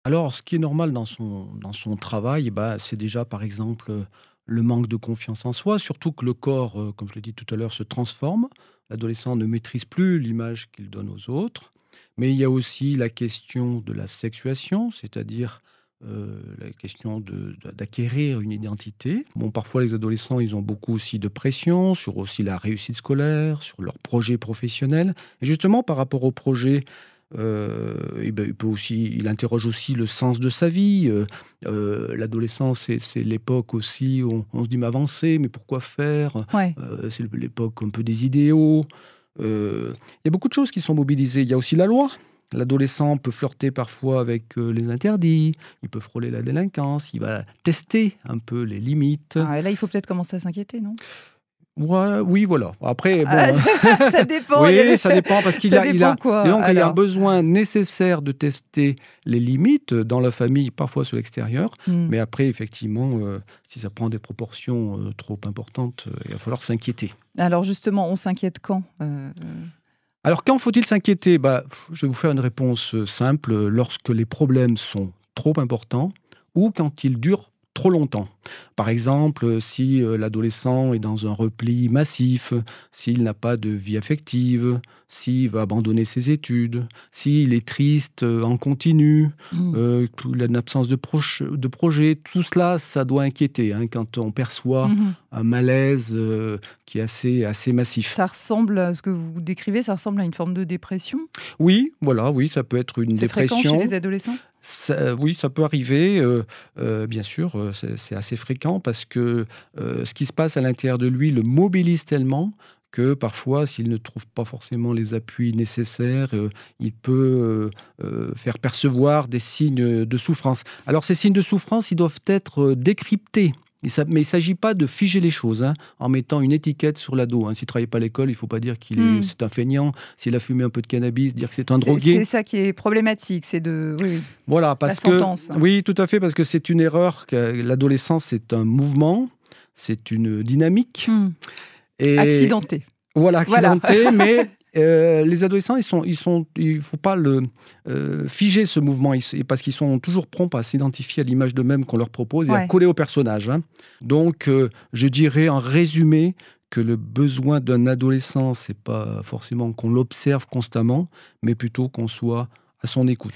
Alors, ce qui est normal dans son travail, bah, c'est déjà, par exemple, le manque de confiance en soi, surtout que le corps, comme je l'ai dit tout à l'heure, se transforme. L'adolescent ne maîtrise plus l'image qu'il donne aux autres. Mais il y a aussi la question de la sexuation, c'est-à-dire, la question d'acquérir une identité. Bon, parfois, les adolescents, ils ont beaucoup aussi de pression sur aussi la réussite scolaire, sur leurs projets professionnels. Et justement, par rapport aux projets, et ben, il interroge aussi le sens de sa vie. L'adolescence, c'est l'époque aussi où on se dit: «Mais avancer, mais pourquoi faire?» Ouais. C'est l'époque un peu des idéaux. Il y a beaucoup de choses qui sont mobilisées. Il y a aussi la loi. L'adolescent peut flirter parfois avec, les interdits, il peut frôler la délinquance, il va tester un peu les limites. Ah, et là, il faut peut-être commencer à s'inquiéter, non? Ouais, oui, voilà. Après Ah, bon, ça dépend, il y a oui, des ça dépend parce qu'il ça a il dépend a quoi, disons qu'il y a un alors? besoin nécessaire de tester les limites, dans la famille, parfois sur l'extérieur. Mmh. Mais après effectivement, si ça prend des proportions, trop importantes, il va falloir s'inquiéter. Alors justement, on s'inquiète quand? Alors quand faut-il s'inquiéter? Bah, je vais vous faire une réponse, simple, lorsque les problèmes sont trop importants ou quand ils durent trop longtemps. Par exemple, si, l'adolescent est dans un repli massif, s'il n'a pas de vie affective, s'il va abandonner ses études, s'il est triste, en continu, Mmh. qu'il a une absence de projet, tout cela, ça doit inquiéter, hein, quand on perçoit Mmh. un malaise, qui est assez massif. Ça ressemble à ce que vous décrivez, ça ressemble à une forme de dépression? Oui, voilà, oui, ça peut être une C'est fréquent chez dépression. les adolescents? Oui, ça peut arriver, bien sûr, c'est assez fréquent parce que, ce qui se passe à l'intérieur de lui le mobilise tellement que parfois, s'il ne trouve pas forcément les appuis nécessaires, il peut, faire percevoir des signes, de souffrance. Alors ces signes de souffrance, ils doivent être, décryptés. Mais il s'agit pas de figer les choses, hein, en mettant une étiquette sur l'ado, hein. S'il travaille pas à l'école, il faut pas dire Mmh. c'est un feignant. S'il a fumé un peu de cannabis, dire que c'est un C'est drogué. ça qui est problématique, c'est de oui, oui, Voilà, la parce que sentence. oui, tout à fait, parce que c'est une erreur que l'adolescence, c'est un mouvement, c'est une dynamique Mmh. et Accidenté. voilà, Voilà. accidentée, mais les adolescents, il faut pas figer ce mouvement, parce qu'ils sont toujours prompts à s'identifier à l'image d'eux-mêmes qu'on leur propose et à Ouais. coller au personnage, hein. Donc je dirais en résumé que le besoin d'un adolescent, c'est pas forcément qu'on l'observe constamment, mais plutôt qu'on soit à son écoute.